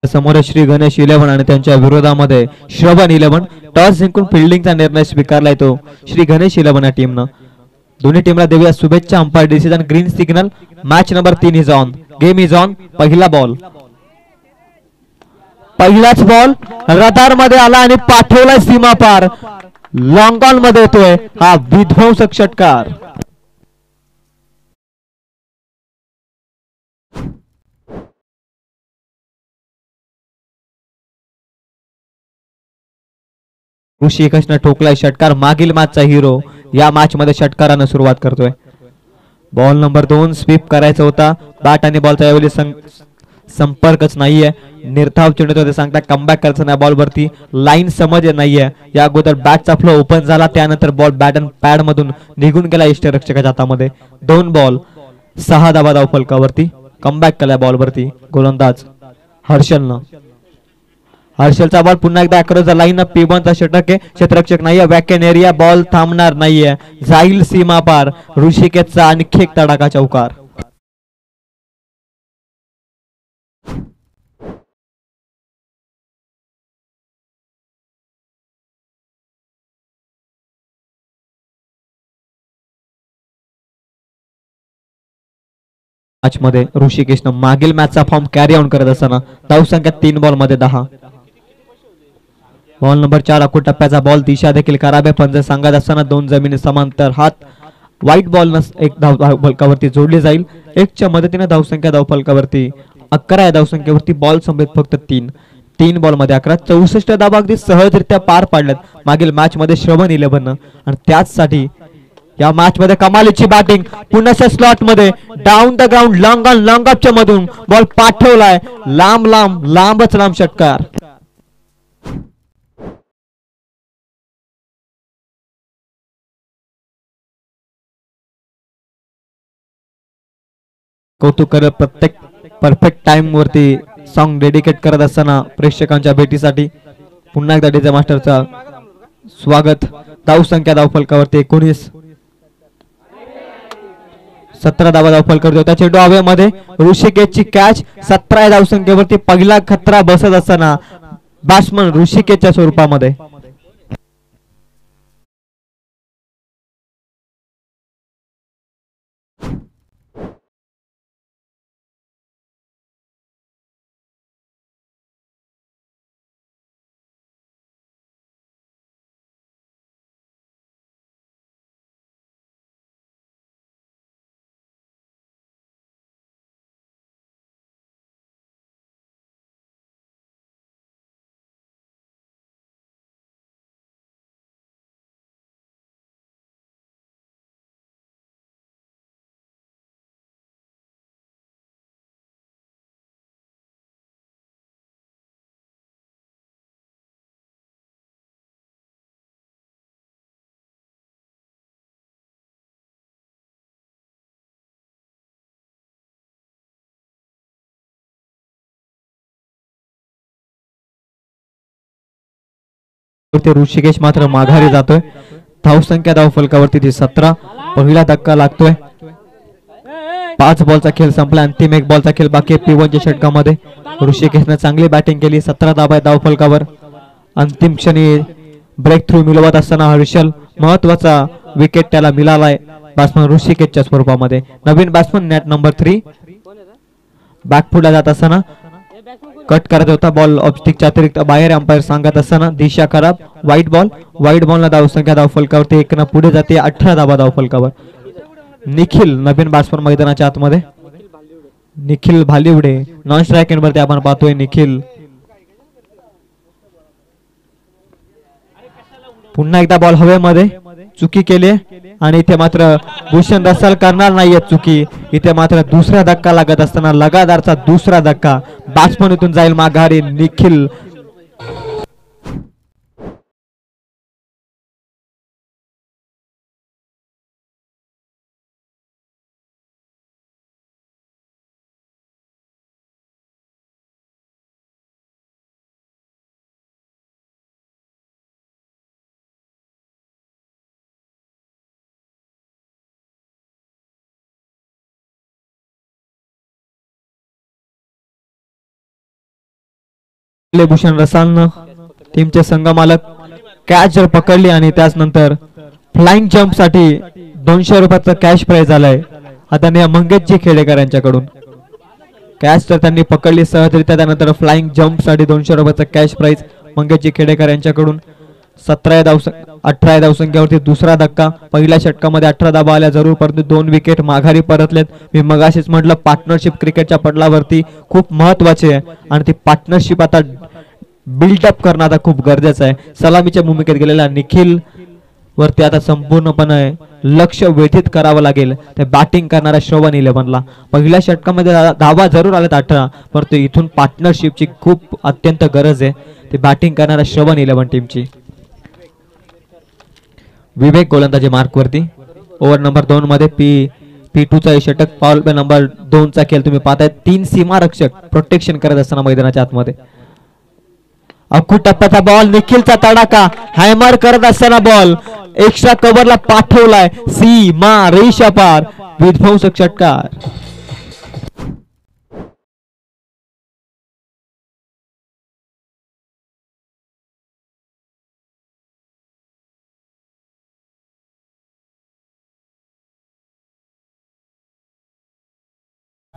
समोर श्री गणेश 11 आणि त्यांच्या विरोधामध्ये श्रवण 11. टॉस जिंकून फिल्डिंगचा निर्णय स्वीकारलाय तो श्री गणेश 11 या टीमनं. दोन्ही टीमला देऊया शुभेच्छा. Umpire decision green signal. Match number 3 is on. Game is on. पहिला बॉल, पहिलाच बॉल रडार मध्ये आला आणि पाठवलाय सीमा पार. लॉंग ऑन मध्ये येतोय हा विध्वंसक षटकार. ऋषिकेशने ठोकलाय षटकार. मागील मॅचचा हिरो या मॅच मध्ये षटकाराने सुरुवात करतोय. बॉल नंबर 2 स्वीप करायचा होता. बॅट आणि बॉलचा यावेळी संपर्कच नाहीये. निर्धाव चेंडू ते सांगता कमबॅक करायचं नाही. बॉल वरती लाईन समज नाहीये. या अगोदर बॅटचा फ्लो ओपन झाला, त्यानंतर बॉल बॅट अँड पॅड मधून निघून गेला यष्टीरक्षकाच्या हातामध्ये. 2 बॉल 6 धावा धाव फलकावरती. कमबॅक केलाय बॉल वरती गोलंदाज हर्षलनं. हर्षलचा बॉल पुन्हा एकदा अक्रॉस द लाईन. P1चा षटक आहे. क्षेत्ररक्षक नाहीये. वॅकन एरिया. बॉल थांबणार नाहीये. जाईल सीमा पार. ऋषिकेशचा आणखी एक तडाखा चौकार. मॅच मध्ये ऋषिकेशनं मागील मॅचचा फॉर्म कॅरी ऑन करत असताना धावसंख्या 3 बॉल मध्ये 10. बॉल नंबर 4 अकूट टप्प्याचा बॉल. दिशा देखील कराबे पंच सांगत असताना 2 जमिनी समांतर हात. व्हाईट बॉल एक धाव फलकावरती जोडली जाईल. 1च्या मदतीने धावसंख्या धाव फलकावरती 11 या धावसंख्येवरती बॉल संबंधित फक्त 3 बॉल मध्ये 11. 64 धावा अगदी सहजरित्या पार पाडल्यात मागील मॅच मध्ये श्रवण 11 आणि त्याचसाठी या मॅच मध्ये कमालीची बॅटिंग. पुन्हा स्लॉट मध्ये down the ground long on long अपच्या मधून बॉल पाठवलाय लांबच लांब षटकार. कौतुक करत प्रत्येक परफेक्ट टाइम वरती सॉन्ग डेडिकेट करत असताना प्रेक्षकांच्या भेटीसाठी पुन्हा एकदा डीजे मास्टरचा स्वागत. धावसंख्या धाव फलकावरती 19. 17 धावा धाव फलकावरती होता. चेंडू हवेमध्ये. ऋषिकेशची कॅच. 17 या धावसंख्येवरती पहिला खतरा बसत असताना बॅट्समन ऋषिकेशच्या स्वरूपामध्ये. ऋषिकेश मात्र माघारी जातोय. धावसंख्या धाव फलकावरती 17. पहिला धक्का लागतोय. 5 बॉलचा खेळ संपला. अंतिम 1 बॉलचा खेळ बाकी आहे. P1च्या षटकामध्ये ऋषिकेशने चांगली बॅटिंग केली. 17 धावा धाव फलकावर. अंतिम क्षणी ब्रेक थ्रू मिळवत असताना हर्षल महत्वाचा विकेट त्याला मिळालाय बॅट्समन ऋषिकेशच्या स्वरूपामध्ये. नवीन बॅट्समन नेट नंबर 3 बॅकफुटला जात असताना कट करत होता. बॉल ऑब्स्टिकच्या अतिरिक्त बाहेर. अंपायर सांगत असताना दिशा खराब. व्हाईट बॉलला धावसंख्या धाव फलकावरती 1 पुढे जाते. 18 धावा धाव फलकावर. निखिल नवीन बॅट्समन मैदानाच्या आतमध्ये. निखिल भालिवडे नॉन स्ट्राईक एंड वरती आपण पाहतोय. निखिल पुन्हा एकदा बॉल हवेमध्ये. चुकी केली आणि इथे मात्र भूषण रसल करणार नाहीये चुकी. इथे मात्र दुसरा धक्का लागत असताना लगातारचा दुसरा धक्का. बॅट्समन इथून जाईल माघारी. निखिल भूषण रसालनं टीमचे संघ मालक कॅच जर पकडली आणि त्यानंतर फ्लाइंग जम्प साठी 200 रुपयाचा कॅश प्राइज आलाय आदरणीय मंगेशजी खेडेकर यांच्याकडून. कॅच तर त्यांनी पकडली सहजरित्या, त्यानंतर फ्लाइंग जम्प साठी 200 रुपयाचा कॅश प्राइज मंगेशजी खेडेकर यांच्याकडून. 18 धावसंख्येवरती दुसरा धक्का. पहिल्या षटकामध्ये 18 धावा आल्या जरूर, परंतु 2 विकेट माघारी परतलेत. मी मगाशीच म्हटलं पार्टनरशिप क्रिकेटच्या पडलावरती खूप महत्वाची आहे आणि ती पार्टनरशिप आता बिल्डअप करणं आता खूप गरजेचं आहे. सलामीच्या भूमिकेत गेलेला निखिल वरती आता संपूर्णपणे लक्ष वेधित करावं लागेल ते बॅटिंग करणाऱ्या श्रवण इलेव्हनला. पहिल्या षटकामध्ये धावा जरूर आल्यात 18, परंतु इथून पार्टनरशिपची खूप अत्यंत गरज आहे ते बॅटिंग करणाऱ्या श्रवण इलेव्हन टीमची. विवेक गोलंदाजी मार्क वरती. ओव्हर नंबर 2 मध्ये P2 चा षटक. पॉवर प्ले नंबर 2 चा खेळ तुम्ही पाहताय. 3 सीमारक्षक प्रोटेक्शन करत असताना मैदानाच्या आतमध्ये. अखू टप्प्याचा बॉल, निखिलचा तडाखा, हॅमर करत असताना बॉल एक्स्ट्रा कव्हरला पाठवलाय. सीमा रेषा पार, विध्वंसक षटकार.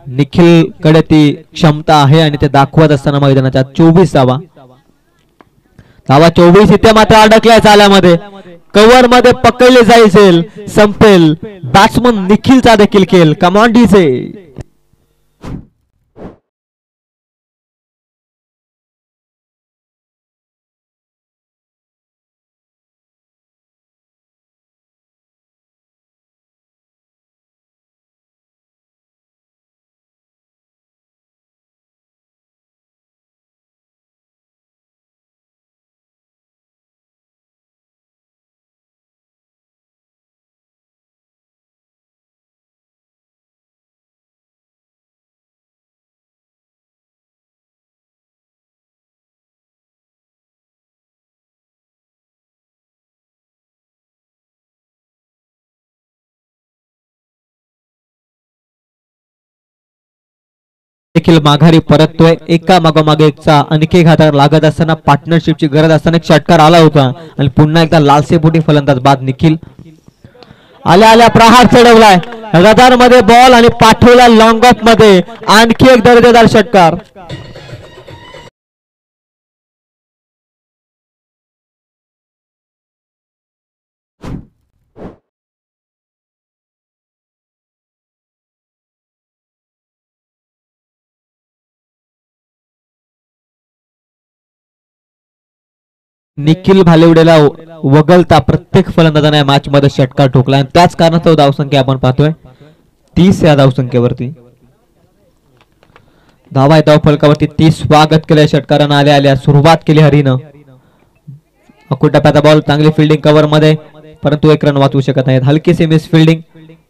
निखिल कडे ती क्षमता आहे आणि ते दाखवत असताना मैदानाच्या 24 धावा. 24 इथे मात्र अडकलाय चाल्यामध्ये. कव्हर मध्ये पकडले जाईल, संपेल. बॅट्समन निखिलचा देखील खेळ. Command DJ. देखील माघारी परततोय. एका मागोमागे एकचा आणखी घातक लागत असताना पार्टनरशिपची गरज असताना एक षटकार आला होता आणि पुन्हा एकदा लालसेपोटी फलंदाज बाद निखिल. आल्या प्रहार चढवलाय रदार मध्ये बॉल आणि पाठवला लॉंग ऑफ मध्ये. आणखी एक दर्जेदार षटकार. निखिल भालेवडेला वगळता प्रत्येक फलंदाजाने या मॅच मध्ये षटकार ठोकला आणि त्याच कारणास्तव धावसंख्या आपण पाहतोय 30 या धावसंख्येवरती. धावा धाव फलकावरती 30. स्वागत केलं षटकारानं आल्या सुरुवात केली हरीनं. अकुटप्याचा बॉल, चांगली फिल्डिंग कव्हर मध्ये, परंतु एक रन वाचवू शकत नाहीत. हलकीशी मिस फिल्डिंग,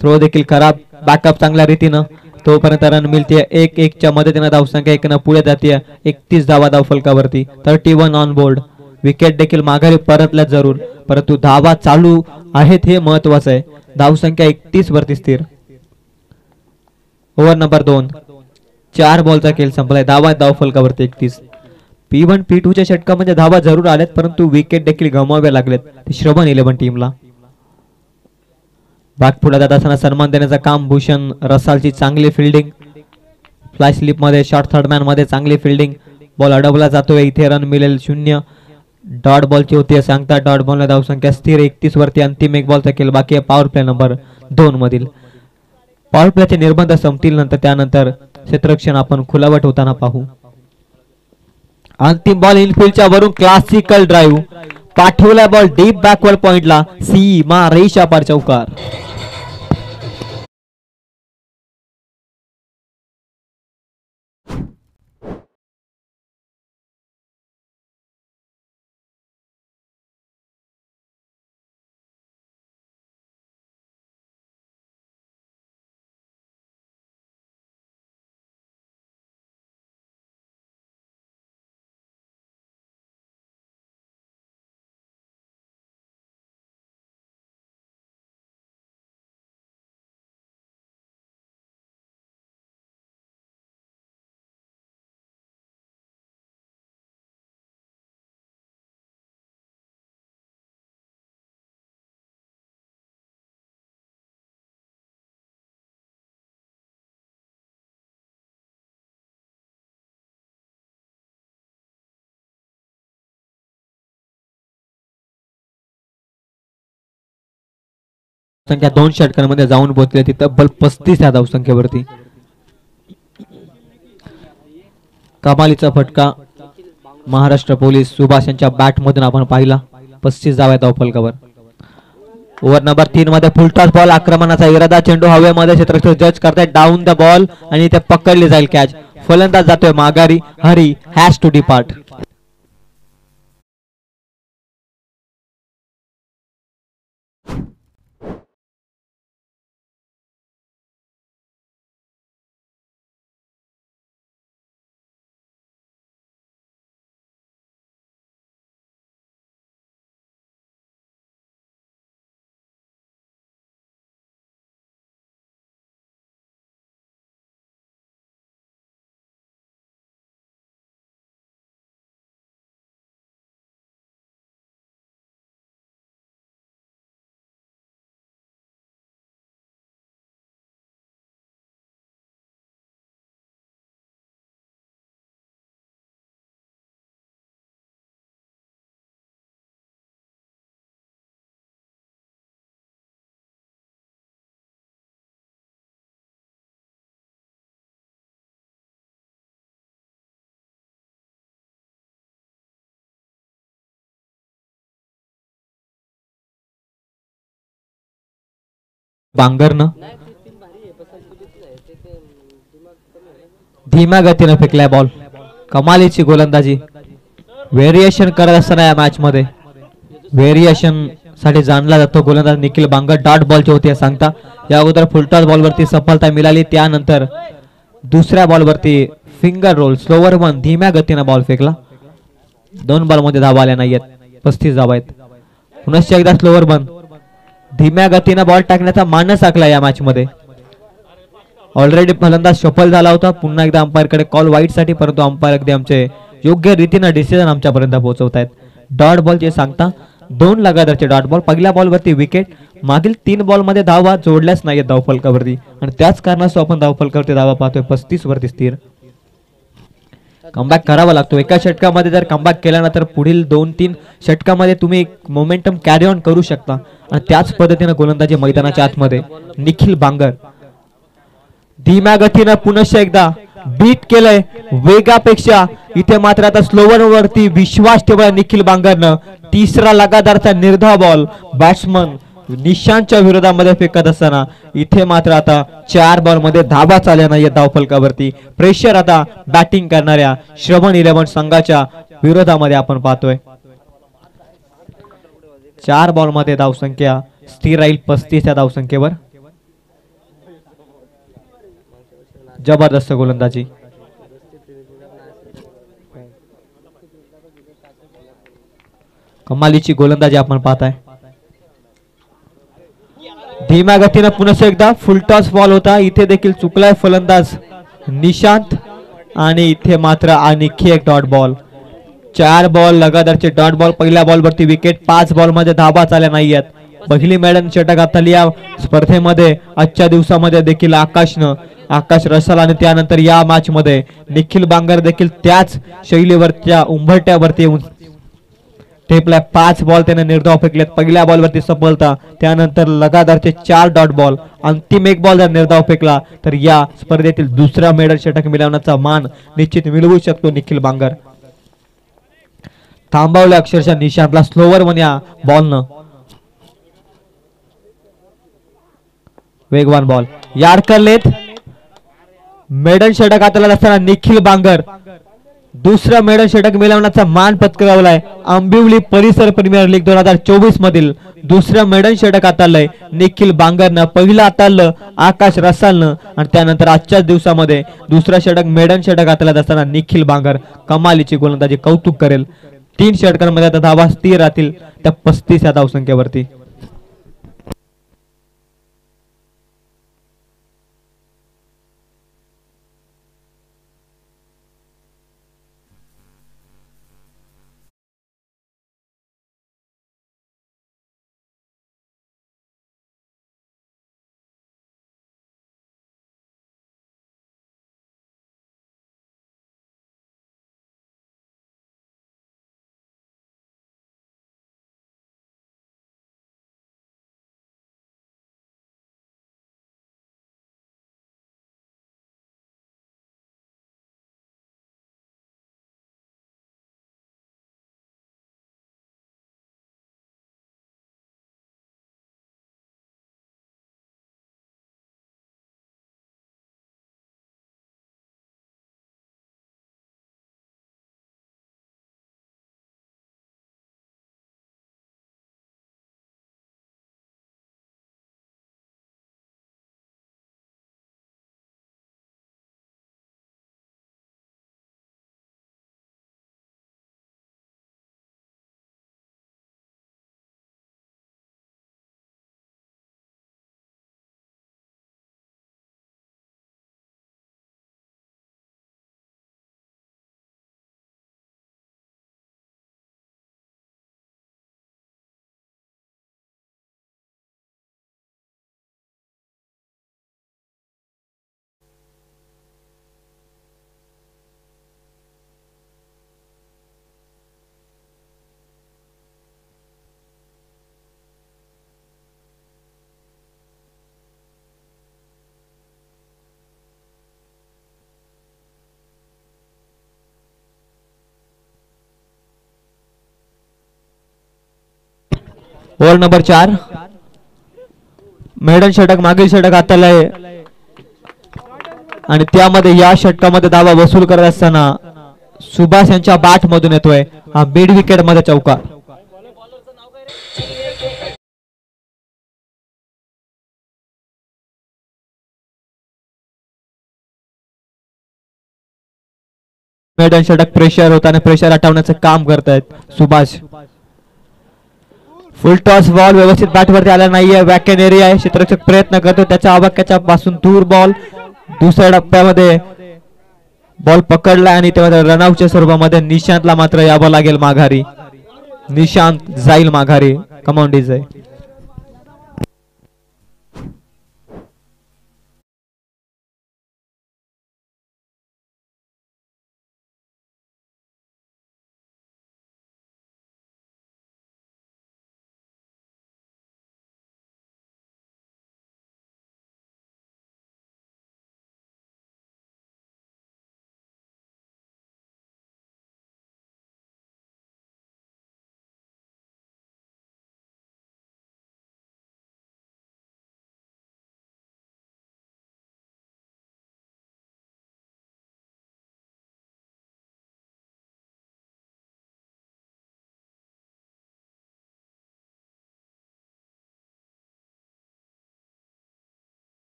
थ्रो देखील खराब. बॅकअप चांगल्या रीतीनं, तोपर्यंत रन मिळते. 1-1 च्या मदतीने धावसंख्या 1 पुढे जाते. 31 धावा धाव फलकावरती, 31 ऑन बोर्ड. विकेट देखील माघारी परतल्या जरूर, परंतु धावा चालू आहेत हे महत्वाचं आहे. धावसंख्या 31 वरती स्थिर. ओव्हर नंबर 2, 4 बॉलचा खेळ संपलाय. धावा धाव फलकावरती 31. P1 P2 च्या षटकामध्ये धावा जरूर आल्यात, परंतु विकेट देखील गमवावे लागलेत श्रवण इलेव्हन टीमला. बॅक पुढे जात असताना सन्मान देण्याचं काम. भूषण रसालची चांगली फिल्डिंग. फ्लाय स्लिप मध्ये, शॉर्ट थर्ड मॅन मध्ये चांगली फिल्डिंग. बॉल अडवला जातोय. इथे रन मिळेल 0. डॉट बॉलची होती सांगता. डॉट बॉलला धावसंख्या स्थिर 31 वरती. अंतिम एक बॉलचा खेळ बाकी आहे पॉवर प्ले नंबर 2 मधील. पॉवर प्लेचे निर्बंध संपतील नंतर त्यानंतर क्षेत्ररक्षण आपण खुलावट होताना पाहू. अंतिम बॉल इनफिल्डच्या वरून क्लासिकल ड्राईव्ह. पाठवला बॉल डीप बॅकवर्ड पॉइंटला. सीमा रेषा पार चौकार. संख्या 2 षटकांमध्ये जाऊन पोहोचली ती तब्बल 35 या धावसंख्येवरती. कमालीचा फटका महाराष्ट्र पोलीस सुभाष यांच्या बॅट मधून आपण पाहिला. 35 धावा धावफलकावर. ओव्हर नंबर 3 मध्ये फुलटॉस बॉल आक्रमणाचा इरादा. चेंडू हवेमध्ये क्षेत्ररक्षक जज करताय डाऊन द बॉल आणि ते पकडली जाईल कॅच. फलंदाज जातोय माघारी. Hari has to depart. बांगरनं धीम्या गतीने फेकलाय बॉल. कमालीची गोलंदाजी. व्हेरिएशन करत असताना या मॅच मध्ये व्हेरिएशन साठी जाणला जातो गोलंदाज निखिल बांगर. डॉट बॉलची होती सांगता. या अगोदर फुलटॉस बॉलवरती सफलता मिळाली. त्यानंतर दुसऱ्या बॉलवरती फिंगर रोल स्लोवर वन धीम्या गतीने बॉल फेकला. 2 बॉल मध्ये धावा आल्या नाहीयेत. 35 धावा आहेत. पुनश्च एकदा स्लोवर बन धीम्या गतीने बॉल टाकण्याचा मानस आखला या मॅच मध्ये. ऑलरेडी फलंदाज सफल झाला होता. पुन्हा एकदा अंपायर कडे कॉल वाईट साठी, परंतु अंपायर अगदी आमचे योग्य रीतीने डिसिजन आमच्यापर्यंत पोहोचवतायत. डॉट बॉलचे सांगता 2 लगातारचे डॉट बॉल. पहिल्या बॉलवरती विकेट. मागील 3 बॉल मध्ये धावा जोडल्याच नाहीत धावफलकावरती आणि त्याच कारणास्तव आपण धावफलकावरती धावा पाहतोय 35 वरती स्थिर. कमबॅक करावा लागतो. एका षटकामध्ये जर कमबॅक केल्यानंतर पुढील 2-3 षटकामध्ये तुम्ही मोमेंटम कॅरी ऑन करू शकता आणि त्याच पद्धतीने गोलंदाजी मैदानाच्या आतमध्ये निखिल बांगर धीम्या गतीने पुनश्च एकदा बीट केलंय वेगापेक्षा. इथे मात्र आता स्लोवर वरती विश्वास ठेवला निखिल बांगरनं. तिसरा लगातारचा निर्धाव बॉल बॅट्समन निशांतच्या विरोधामध्ये फेकत असताना इथे मात्र आता 4 बॉल मध्ये धावा आल्या नाहीये धावफलकावरती. प्रेशर आता बॅटिंग करणाऱ्या श्रवण 11 संघाच्या विरोधामध्ये आपण पाहतोय. 4 बॉल मध्ये धावसंख्या स्थिर राहील 35 या धावसंख्येवर. जबरदस्त गोलंदाजी. कमालीची गोलंदाजी आपण पाहताय. धीम्या गतीने पुन्हा एकदा फुलटॉस बॉल होता. इथे देखील चुकलाय फलंदाज निशांत आणि इथे मात्र आणखी एक डॉट बॉल. 4 बॉल लगातारचे डॉट बॉल. पहिल्या बॉलवरती विकेट. 5 बॉल मध्ये धावा आल्या नाहीयेत. पहिली मेडन षटक आता या स्पर्धेमध्ये आजच्या दिवसामध्ये देखील आकाश रसाल आणि त्यानंतर या मॅच मध्ये निखिल बांगर देखील त्याच शैलीवरच्या उंबरट्यावरती येऊन ठेपलाय. 5 बॉल त्याने निर्धाव फेकलेत. पहिल्या बॉलवरती सफलता. त्यानंतर लगातारचे 4 डॉट बॉल. अंतिम 1 बॉल जर निर्धाव फेकला तर या स्पर्धेतील दुसरा मेडल षटक मिळवण्याचा मान निश्चित मिळवू शकतो निखिल बांगर. थांबवले अक्षरशः निशांतला स्लोवर वन या बॉलनं. वेगवान बॉल यार्करलेत. मेडल षटक हाताला असताना निखिल बांगर दुसरा मेडल षटक मिळवण्याचा मान पत्करवलाय. आंबिवली परिसर प्रीमियर लीग 2024 मधील दुसरं मेडल षटक हाताळलंय निखिल बांगरनं. पहिलं हाताळलं आकाश रसालनं आणि त्यानंतर आजच्याच दिवसामध्ये दुसरा षटक मेडल षटक हाताळत असताना निखिल बांगर कमालीची गोलंदाजी कौतुक करेल. 3 षटकांमध्ये आता धावा स्थिर राहतील त्या 35 या धावसंख्येवरती. Over number 4. मेडन षटक मागील षटक हाताला आहे आणि त्यामध्ये या षटकामध्ये धावा वसूल करत असताना सुभाष यांच्या बॅट मधून येतोय हा मिड विकेट मध्ये चौकार. मेडन षटक प्रेशर होताना प्रेशर हटवण्याचं काम करतायत सुभाष. फुल टॉस बॉल व्यवस्थित बॅट वरती आला नाहीये. वॅकन एरिया आहे. क्षेत्ररक्षक प्रयत्न करतो त्याच्या आवाक्याच्या पासून दूर बॉल. दुसऱ्या टप्प्यामध्ये बॉल पकडला आणि तेव्हा रनआउटच्या स्वरूपामध्ये निशांतला मात्र यावं लागेल माघारी. निशांत जाईल माघारी. कमांडीज आहे.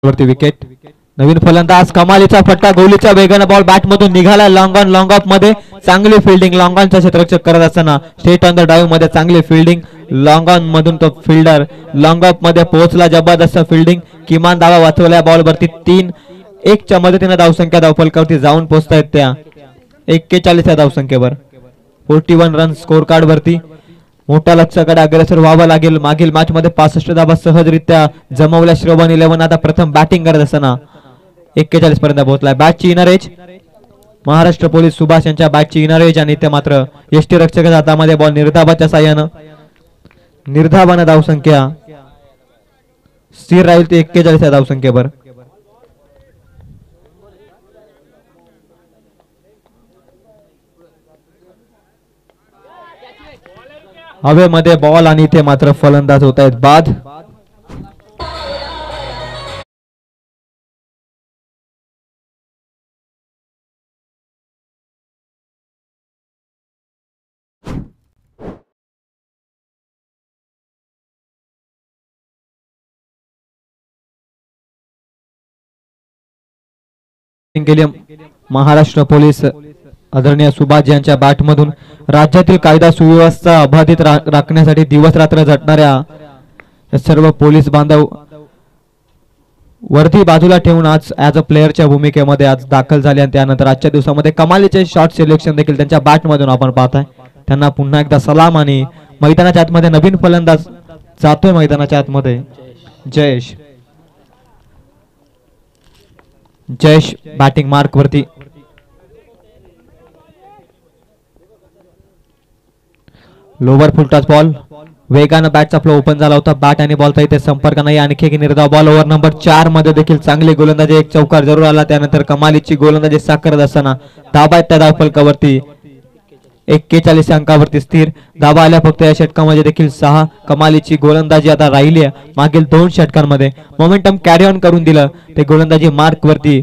वरती विकेट. नवीन फलंदाज कमालीचा फटका गोलीच्या वेगाने बॉल बॅट मधून निघाला. लॉंग ऑन लॉंग ऑफ मध्ये चांगली फिल्डिंग. लॉंग ऑनचा क्षेत्ररक्षक करत असताना स्ट्रेट ऑन द ड्राईव्ह मध्ये चांगली फिल्डिंग. लॉंग ऑन मधून तो फिल्डर लॉंग ऑफ मध्ये पोहोचला. जबरदस्त फिल्डिंग. किमान धावा वाचवल्या बॉल वरती. 3-1 च्या मदतीने धावसंख्या धावफलकावरती जाऊन पोहोचतायत त्या 41 या धावसंख्येवर. 41 रन स्कोर कार्ड वरती. मोठ्या लक्ष्याकडे अग्रेसर व्हावं लागेल. मागील मॅच मध्ये 65 धावा सहजरित्या जमवल्या श्रवण 11. आता प्रथम बॅटिंग करत असताना 41 पर्यंत पोहोचलाय. बॅटची inner edge Maharashtra police Subhash यांच्या बॅटची इनर एज आणि ते मात्र यष्टी रक्षकाच्या हातामध्ये बॉल. निर्धावाच्या साह्यानं निर्धावानं धावसंख्या स्थिर राहील ते 41 या धावसंख्येवर. हवेमध्ये बॉल आणि इथे मात्र फलंदाज होत आहेत बाद. महाराष्ट्र पोलीस आदरणीय सुभाष यांच्या बॅट मधून राज्यातील कायदा सुव्यवस्था अबाधित राखण्यासाठी दिवस रात्र झटणाऱ्या सर्व पोलीस बांधव वर्दी बाजूला ठेवून आज ऍज अ प्लेअरच्या भूमिकेमध्ये आज दाखल झाले आणि त्यानंतर आजच्या दिवसामध्ये कमालीचे शॉट सिलेक्शन देखील त्यांच्या बॅट मधून आपण पाहताय. त्यांना पुन्हा एकदा सलाम. आणि मैदानाच्या आतमध्ये नवीन फलंदाज जातोय मैदानाच्या आतमध्ये. जयेश बॅटिंग मार्क वरती. लोवर फुल टच बॉल. वेगानं बॅटचा फ्लो ओपन झाला होता. बॅट आणि बॉलचा इथे संपर्क नाही. आणखी एक निर्धाव बॉल. ओव्हर नंबर 4 मध्ये देखील चांगली गोलंदाजी. एक चौकार जरूर आला. त्यानंतर कमालीची गोलंदाजी साकारत असताना धाबा त्या धावफलकावरती 41 अंकावरती स्थिर. धाबा आल्या फक्त या षटकामध्ये देखील 6. कमालीची गोलंदाजी आता राहिली आहे. मागील 2 षटकांमध्ये मोमेंटम कॅरी ऑन करून दिलं ते गोलंदाजी मार्क वरती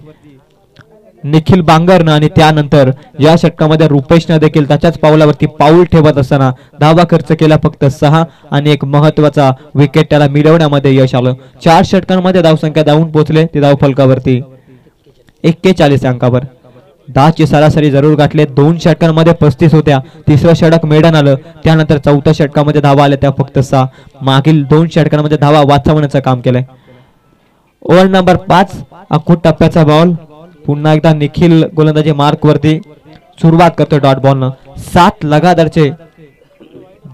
निखिल बांगरनं. आणि त्यानंतर या षटकामध्ये रुपेशनं देखील त्याच्याच पावलावरती पाऊल ठेवत असताना धावा खर्च केला फक्त 6 आणि एक महत्वाचा विकेट त्याला मिळवण्यामध्ये यश आलं. 4 षटकांमध्ये धावसंख्या धावून पोहोचले ते धावफलकावरती 41 अंकावर. 10 ची सरासरी जरूर गाठले. 2 षटकांमध्ये 35 होत्या. तिसरं षटक मेडन आलं. त्यानंतर 4थ्या षटकामध्ये धावा आल्या त्या फक्त 6. मागील 2 षटकांमध्ये धावा वाचवण्याचं काम केलंय. ओव्हर नंबर 5 अखूट टप्प्याचा बॉल. पुन्हा एकदा निखिल गोलंदाजी मार्क वरती सुरुवात करतो डॉट बॉलनं. 7 लगातारचे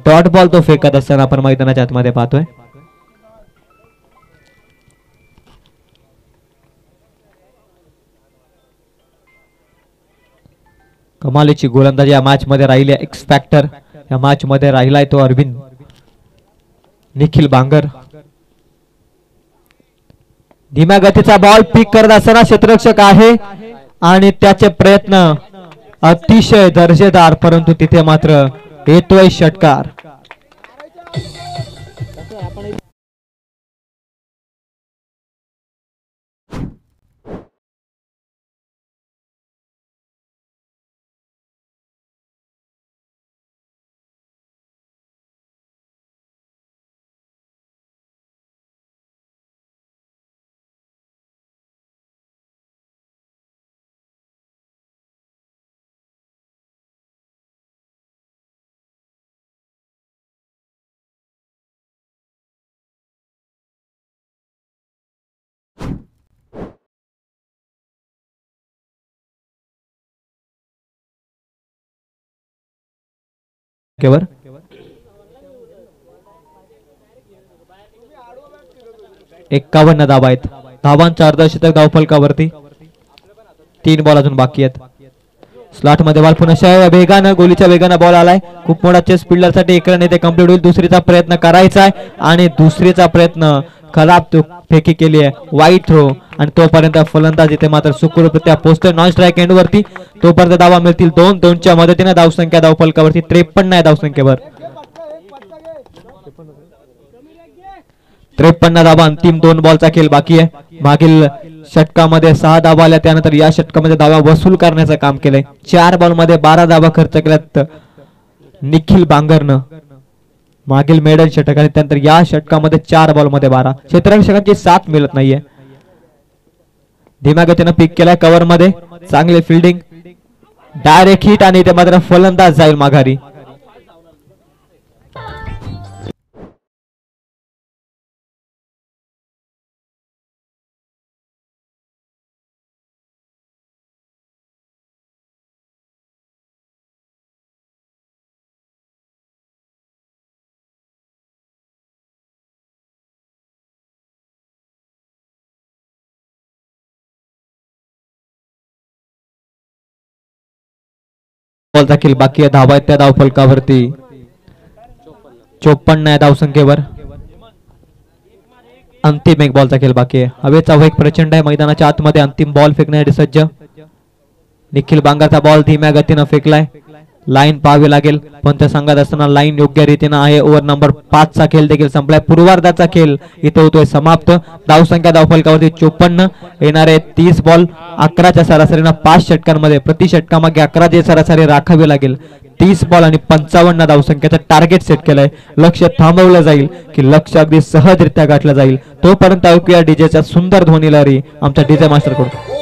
डॉट बॉल तो फेकत असताना आपण मैदानाच्या आतमध्ये पाहतोय. कमालीची गोलंदाजी या मॅच मध्ये राहिली. एक्स फॅक्टर या मॅच मध्ये राहिलाय तो अरविंद निखिल बांगर. धीम्या गतीचा बॉल पिक करत असताना क्षेत्ररक्षक आहे आणि त्याचे प्रयत्न अतिशय दर्जेदार, परंतु तिथे मात्र येतोय षटकार. केवर 51 धावा आहेत. धावांचा अर्धशतक धावफलकावरती. 3 बॉल अजून बाकी आहेत. स्लॉट मध्ये बॉल पुन्हा वेगानं, गोलीच्या वेगानं बॉल आलाय. खूप मोठा चेस फिल्डरसाठी एक रन येथे कंप्लीट होईल. दुसरीचा प्रयत्न करायचा आहे आणि दुसरीचा प्रयत्न खराब फेकी केली आहे, वाईट थ्रो. आणि तोपर्यंत फलंदाज इथे मात्र सुखरूपरित्या पोहोचतोय नॉन स्ट्राईक एंड वरती. तोपर्यंत धावा मिळतील 2-2च्या मदतीने. धावसंख्या धावफलकावरती 53 आहे. धावसंख्येवर 53 धावा. अंतिम 2 बॉलचा खेळ बाकी आहे. मागील षटकामध्ये 6 धावा आल्या, त्यानंतर या षटकामध्ये धावा वसूल करण्याचं काम केलंय. 4 बॉल मध्ये 12 धावा खर्च केल्यात निखिल बांगरनं मागील मेडल षटक. आणि त्यानंतर या षटकामध्ये 4 बॉल मध्ये 12. क्षेत्ररक्षकांची साथ मिळत नाहीये. धीम्या गतीनं पिक केलाय कव्हर मध्ये. चांगली फिल्डिंग, डायरेक्ट हिट आणि ते मात्र फलंदाज जाईल माघारी. बॉलचा खेळ बाकी आहे. धावा आहेत त्या धावफलकावरती 54 आहे धावसंख्येवर. अंतिम 1 बॉलचा खेळ बाकी आहे. हवेचा वेग प्रचंड आहे मैदानाच्या आतमध्ये. अंतिम बॉल फेकण्यासाठी सज्ज निखिल बांगरचा बॉल धीम्या गतीनं फेकलाय. लाईन पाहावी लागेल, पण ते सांगत असताना लाईन योग्य रीतीनं आहे. ओव्हर नंबर 5 चा खेळ देखील संपलाय. पूर्वार्धाचा खेळ इथे होतोय समाप्त. धावसंख्या धावफलकावरती 54. येणारे 30 बॉल 11च्या सरासरीनं 5 षटकांमध्ये प्रति षटकामागे 11 जे सरासरी राखावी लागेल. 30 बॉल आणि 55 धावसंख्येचं टार्गेट सेट केलंय. लक्ष थांबवलं जाईल की लक्ष अगदी सहजरित्या गाठलं जाईल. तोपर्यंत ऐकूया डीजेचा सुंदर ध्वनी लहरी आमच्या डीजे मास्टर कडून.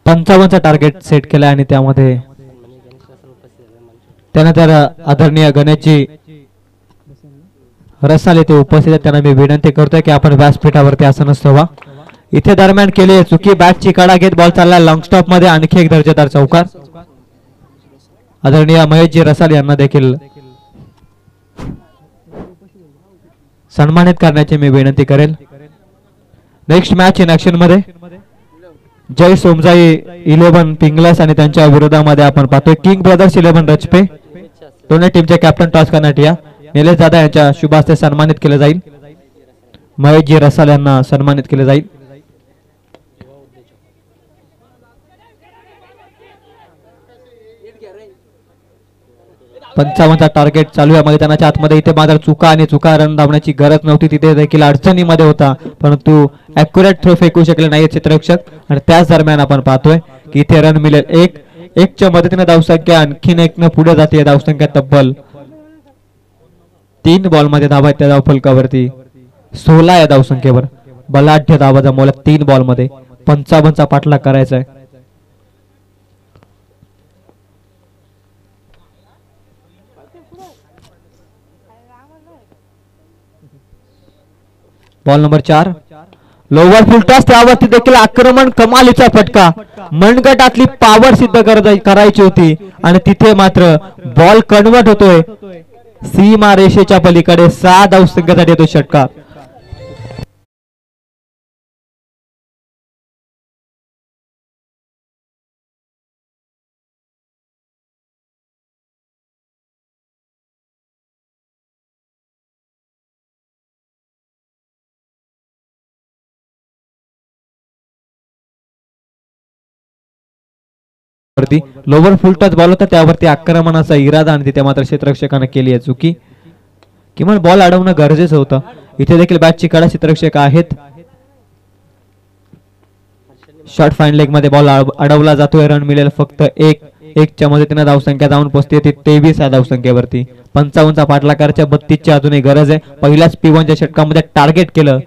55चा टार्गेट सेट केला आणि त्यामध्ये त्यानंतर आदरणीय गणेशजी रसाले ते उपस्थित आहेत. त्यांना मी विनंती करतोय की आपण व्यासपीठावरती आसन ठेवा. इथे दरम्यान केली चुकी बॅटची कडा घेत बॉल चालला लॉंग स्टॉप मध्ये. आणखी एक दर्जेदार चौकार. आदरणीय महेशजी रसाले यांना देखील सन्मानित करण्याची मी विनंती करेल. नेक्स्ट मॅच इन ऍक्शन मध्ये जय सोमजाई 11 पिंगलस आणि त्यांच्या विरोधामध्ये आपण पाहतोय किंग ब्रदर्स 11 रजपे. दोन्ही टीमचे कॅप्टन टॉस करण्यात या निलेश दादा यांच्या शुभ हस्ते सन्मानित केले जाईल. महेशजी रसाल यांना सन्मानित केले जाईल. पंचावन्नचा टार्गेट चालू आहे मैदानाच्या आतमध्ये. इथे मात्र चुका आणि चुका रन धावण्याची गरज नव्हती. तिथे देखील अडचणीमध्ये होता परंतु ॲक्युरेट थ्रो फेकू शकले नाही क्षेत्ररक्षक. आणि त्याच दरम्यान आपण पाहतोय की इथे रन मिळेल. एकच्या मदतीने धावसंख्या आणखीन एकनं पुढे जाते. धावसंख्या तब्बल 3 बॉल मध्ये धावा आहेत त्या धावफलकावरती. 16 या धावसंख्येवर बलाढ्य धावा जमवल्या 3 बॉल मध्ये. 55चा पाठलाग करायचा आहे. Ball number 4 lower full toss. त्यावरती देखील आक्रमण कमालीचा फटका. मनगटातली पॉवर सिद्ध करायची होती आणि तिथे मात्र बॉल कन्वर्ट होतोय सीमा रेषेच्या पलीकडे. 6 धावसंख्येसाठी येतो षटकार. लोवर फुल टच बॉल होता त्यावरती आक्रमणाचा इरादा आणि तिथे मात्र क्षेत्ररक्षकाने केली आहे चुकी. किमान बॉल अडवणं गरजेचं होतं. इथे देखील बॅटची कडा क्षेत्ररक्षक आहेत. शॉर्ट फाईन लेग मध्ये बॉल अडवला जातोय. रन मिळेल फक्त 1च्या मदतीने धावसंख्या जाऊन पोहोचते ती 23 या धावसंख्येवरती. 55चा पाठलागारच्या 32ची अजूनही गरज आहे. पहिल्याच P1च्या षटकामध्ये टार्गेट केलं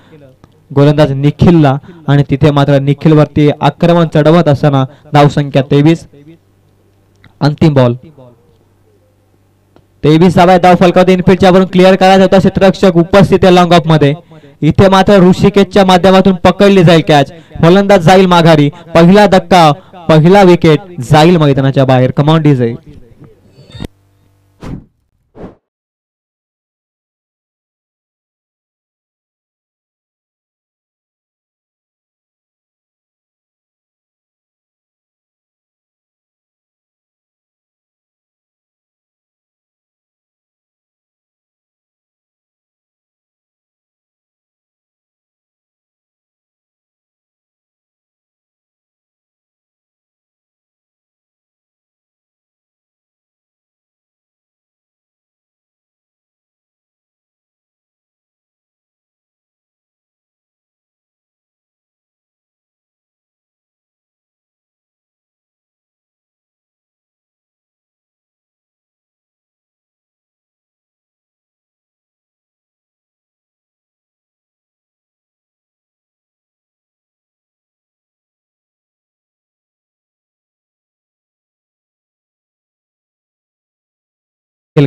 गोलंदाज निखिलला आणि तिथे मात्र निखिल वरती आक्रमण चढवत असताना धावसंख्या 23. अंतिम बॉल 23 धाव फलकावरती इनफिल्डच्या वरून क्लिअर करायचा होता. क्षेत्ररक्षक उपस्थित आहे लॉंग ऑफ मध्ये. इथे मात्र ऋषिकेशच्या माध्यमातून पकडली जाईल कॅच. फलंदाज जाईल माघारी. पहिला धक्का पहिला विकेट जाईल मैदानाच्या बाहेर. कमांड डीजे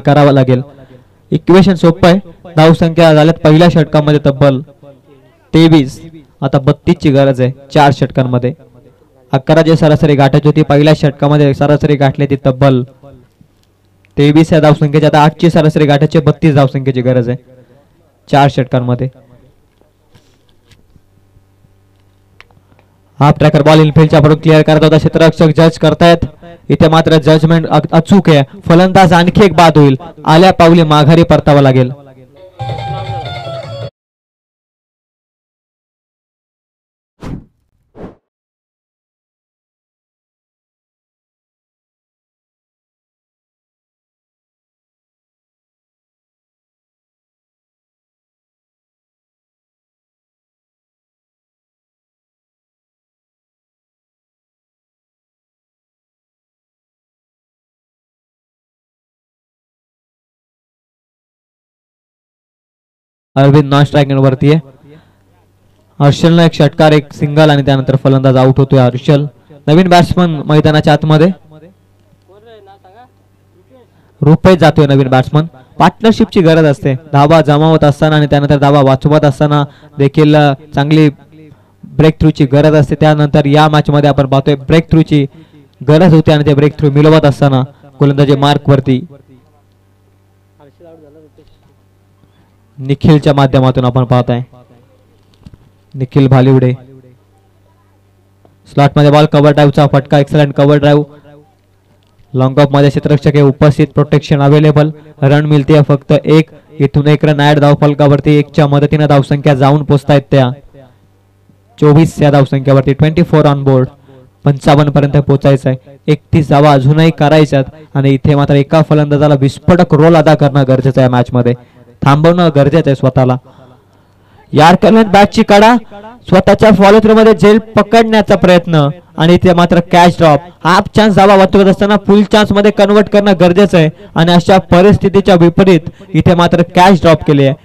करावा लागेल. इक्वेशन सोपं आहे. धावसंख्या झाल्यात पहिल्या षटकामध्ये तब्बल 23. आता 32 ची गरज आहे 4 षटकांमध्ये. 11 जे सरासरी गाठायची होती पहिल्या षटकामध्ये सरासरी गाठली ती तब्बल 23 या धावसंख्येची. आता 8 ची सरासरी गाठायची 32 धावसंख्येची गरज आहे 4 षटकांमध्ये. हाफ ट्रॅकर बॉल इनफिल्डच्या वरून क्लिअर करत होता क्षेत्ररक्षक. जज करतायत. इथे मात्र जजमेंट अचूक आहे. फलंदाज आणखी एक बाद होईल. आल्या पावली माघारी परतावा लागेल. अरविंद नॉन स्ट्रायकिंग वरती आहे. हर्षलनं एक षटकार एक सिंगल आणि त्यानंतर फलंदाज आउट होतोय. हर्षल नवीन बॅट्समन मैदानाच्या आतमध्ये रुपेश जातोय नवीन बॅट्समन. पार्टनरशिपची गरज असते धावा जमावत असताना आणि त्यानंतर धावा वाचवत असताना देखील चांगली ब्रेक थ्रूची गरज असते. त्यानंतर या मॅच मध्ये आपण पाहतोय ब्रेक थ्रूची गरज होती आणि ते ब्रेक थ्रू मिळवत असताना गोलंदाजी मार्क वरती निखिलच्या माध्यमातून आपण पाहताय. निखिल भालिवडे स्लॉट मध्ये बॉल कव्हर ड्राईव्हचा फटका excellent cover drive. Long of मध्ये क्षेत्ररक्षक आहे उपस्थित प्रोटेक्शन अवेलेबल. रन मिळते फक्त एक. इथून एक रन ऍड धाव फलकावरती एकच्या मदतीने धावसंख्या जाऊन पोहोचतायत त्या 24 या धावसंख्येवरती 24 ऑन बोर्ड. 55 पर्यंत पोहोचायचं आहे. 31 धावा अजूनही करायच्यात आणि इथे मात्र एका फलंदाजाला विस्फोटक रोल अदा करणं गरजेचं आहे. मॅच मध्ये थांबवणं गरजेचं आहे स्वतःला. यार्कर बॅटची कडा स्वतःच्या फॉलो थ्रू मध्ये झेल पकडण्याचा प्रयत्न आणि इथे मात्र कॅच ड्रॉप. हाफ चान्स धावा वाचवत असताना फुल चान्स मध्ये कन्वर्ट करणं गरजेचं आहे आणि अशा परिस्थितीच्या विपरीत इथे मात्र कॅच ड्रॉप केली आहे.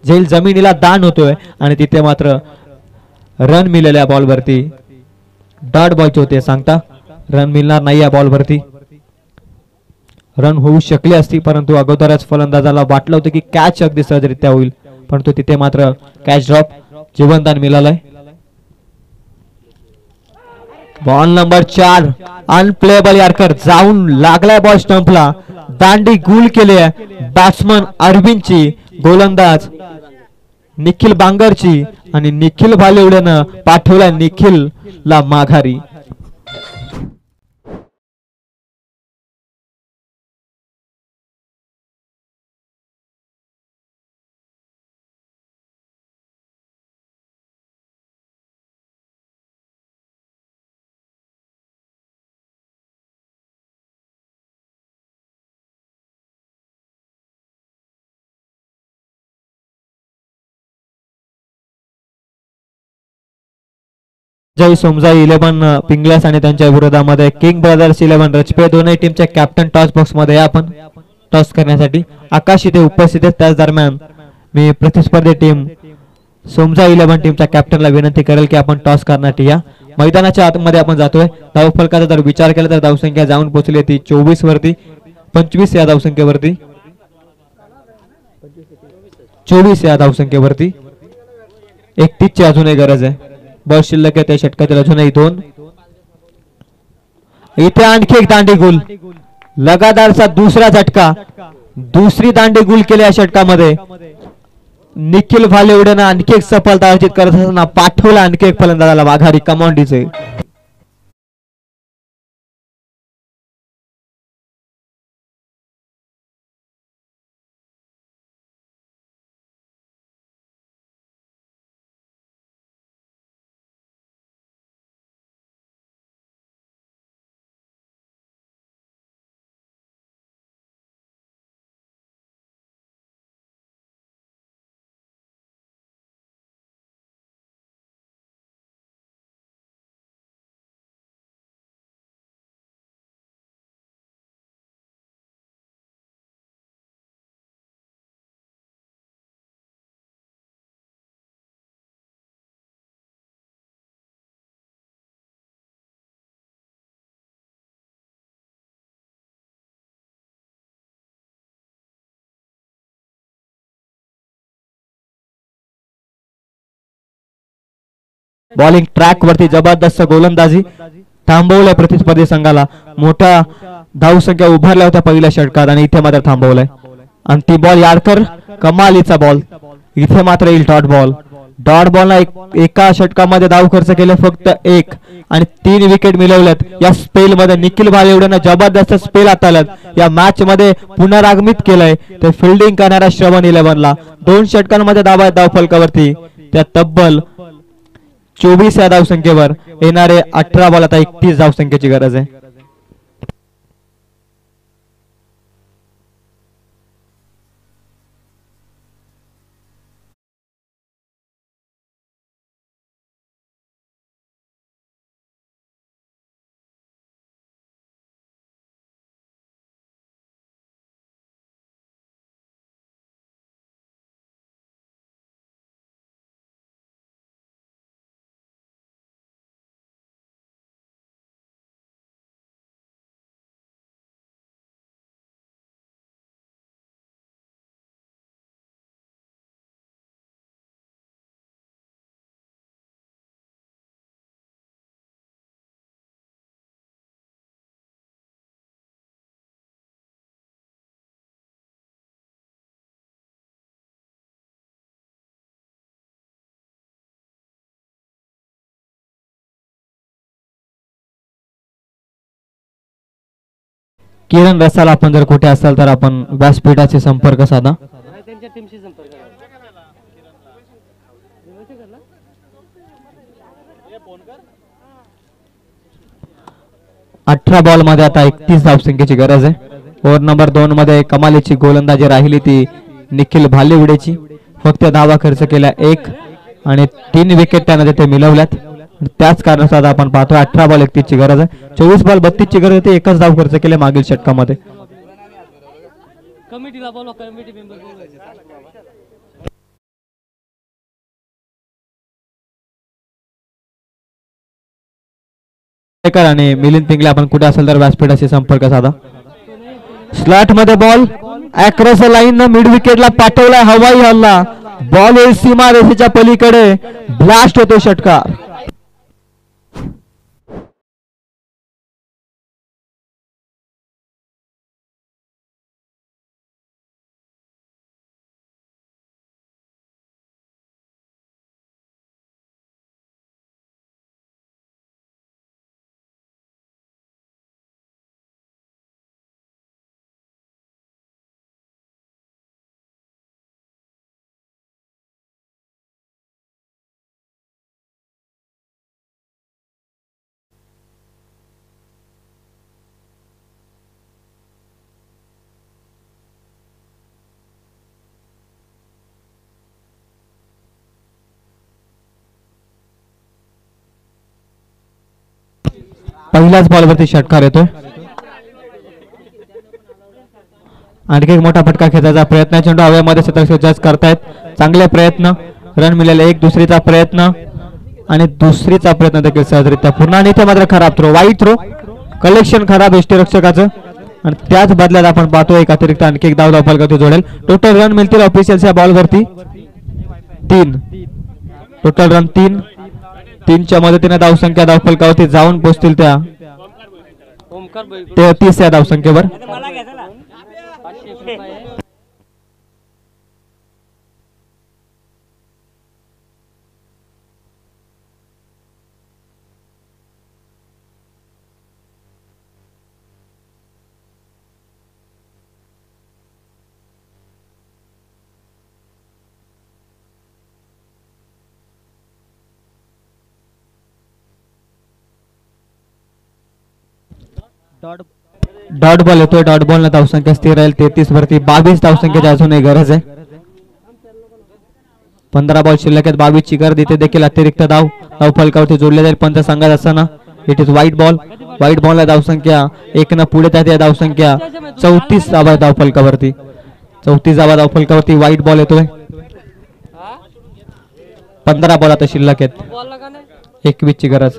झेल जमिनीला दान होतोय आणि तिथे मात्र रन मिळाल्या बॉलवरती. डॉट बॉलचे होते सांगता रन मिळणार नाही या बॉलवरती. रन होऊ शकली असती परंतु अगोदरच फलंदाजाला वाटलं होतं की कॅच अगदी सहजरित्या होईल परंतु तिथे मात्र कॅच ड्रॉप जीवनदान मिळालंय. बॉल नंबर 4 अनप्लेबल यार्कर जाऊन लागलाय बॉल स्टंपला. दांडी गुल केली आहे बॅट्समन अरविंदची गोलंदाज निखिल बांगरची आणि निखिल भालेवडेनं पाठवलाय निखिलला माघारी. जय सोमजाई 11 पिंगलास आणि त्यांच्या विरोधामध्ये किंग ब्रदर्स 11 रजपे दोन्ही टीमच्या कॅप्टन टॉस बॉक्स मध्ये आपण टॉस करण्यासाठी आकाश इथे उपस्थित आहेत. त्याच दरम्यान मी प्रतिस्पर्धी टीम सोमजा 11 टीमच्या कॅप्टनला विनंती करेल की आपण टॉस करण्यासाठी या. मैदानाच्या आतमध्ये आपण जातोय. धावफलकाचा जर विचार केला तर धावसंख्या जाऊन पोहोचली ती 24 वरती. 25 या धावसंख्येवरती 24 या धावसंख्येवरती 31 ची अजूनही गरज आहे. बॉल शिल्लक आहे त्या षटकातील अजूनही 2. इथे आणखी एक दांडी गुल लगातारचा दुसरा झटका. दुसरी दांडी गुल केली या षटकामध्ये. निखिल भालेवडेनं आणखी एक सफलता अर्जित करत असताना पाठवला आणखी एक फलंदाजाला माघारी कमांडीचे. बॉलिंग ट्रॅक वरती जबरदस्त गोलंदाजी थांबवलंय प्रतिस्पर्धी संघाला. मोठा धावसंख्या उभारल्या होत्या पहिल्या षटकात आणि इथे मात्र थांबवलंय. अंतिम बॉल यार्कर कमालीचा बॉल. इथे मात्र येईल डॉट बॉल. डॉट बॉलला एका षटकामध्ये धाव खर्च केले फक्त 1 आणि 3 विकेट मिळवल्यात. या स्पेल मध्ये निखिल भालेवडेनं जबरदस्त स्पेल हाताळल्यात. या मॅच मध्ये पुनरागमित केलंय ते फिल्डिंग करणाऱ्या श्रवण 11ला. 2 षटकांमध्ये धावा आहेत धाव फलकावरती. त्या तब्बल 24 या धावसंख्येवर येणारे 18 बॉल. आता 31 धावसंख्येची गरज आहे. किरण रसाल आपण जर कुठे असाल तर आपण व्यासपीठाचे संपर्क साधा. त्यांच्या टीमशी संपर्क करा. 18 बॉल मध्ये आता 31 धावसंख्येची गरज आहे. ओव्हर नंबर 2 मध्ये कमालीची गोलंदाजी राहिली ती निखिल भालेवडेची. फक्त धावा खर्च केल्या 1 आणि 3 विकेट त्याने तिथे मिळवल्यात. त्याच कारणास्तव आपण पाहतोय 18 बॉल 31 ची गरज आहे. 24 बॉल 32 ची गरज होती. एकच धाव खर्च केले मागील षटकामध्ये. कमिटीला बोलवा, कमिटी मेंबर आणि मिलिंद पिंगले आपण कुठे असेल तर व्यासपीठाशी संपर्क साधा. स्लॉट मध्ये बॉल अक्रॉस लाईन मिड विकेटला पाठवलाय. हवाई हल्ला. बॉल येईल सीमा रेषेच्या पलीकडे. ब्लास्ट होतो षटकार. पहिल्याच बॉलवरती षटकार येतोय. आणखी एक मोठा फटका खेचायचा प्रयत्न. चेंडू हवेमध्ये शतक करतायत. चांगले प्रयत्न. रन मिळाले. एक दुसरीचा प्रयत्न आणि दुसरीचा प्रयत्न देखील सहजरित्या पूर्ण. आणि इथे मात्र खराब थ्रो. वाईट थ्रो. कलेक्शन खराब यष्टीरक्षकाचं. आणि त्याच बदल्यात आपण पाहतो एक अतिरिक्त आणखी एक धाव फलकावरती जोडेल. टोटल रन मिळतील ऑफिशियल्सच्या बॉलवरती 3. Total run 3. 3च्या मदतीने धावसंख्या धावफलकावरती जाऊन पोहोचतील त्या 33 या धावसंख्येवर. डॉट बॉल येतोय. डॉट बॉल न धावसंख्या स्थिर राहील 33 वरती. 22 धावसंख्येची अजूनही गरज आहे. 15 बॉल शिल्लक आहेत. 22 ची गरज. इथे देखील अतिरिक्त धाव फलकावरती जोडले जाईल पंच सांगत असताना. It is white ball. White बॉलला धावसंख्या 1 न पुढे त्यात धावसंख्या 34 धावा धाव फलकावरती. 34 धावा धाव फलकावरती व्हाईट बॉल येतोय. 15 बॉल आता शिल्लक आहेत. 21 ची गरज.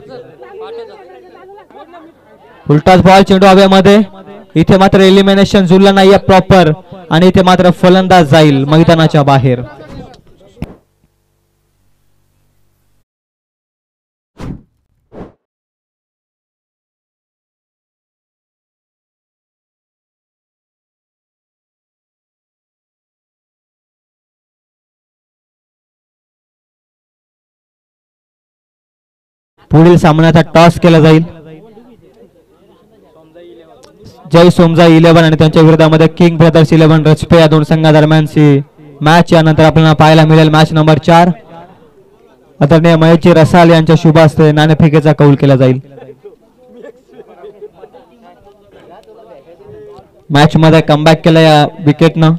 उलटाच बॉल. चेंडू हवेमध्ये. इथे मात्र एलिमिनेशन जुळलं नाहीये प्रॉपर आणि इथे मात्र फलंदाज जाईल मैदानाच्या बाहेर. पुढील सामन्याचा टॉस केला जाईल. जय सोमजा 11 आणि त्यांच्या विरोधामध्ये किंग ब्रदर्स 11 रजपे या दोन संघादरम्यानची मॅच यानंतर आपल्याला पाहायला मिळेल. मॅच नंबर 4 आदरणीय महेशजी रसाल यांच्या शुभ हस्ते नाणेफेकीचा कौल केला जाईल. मॅच मध्ये कमबॅक केला या विकेटनं.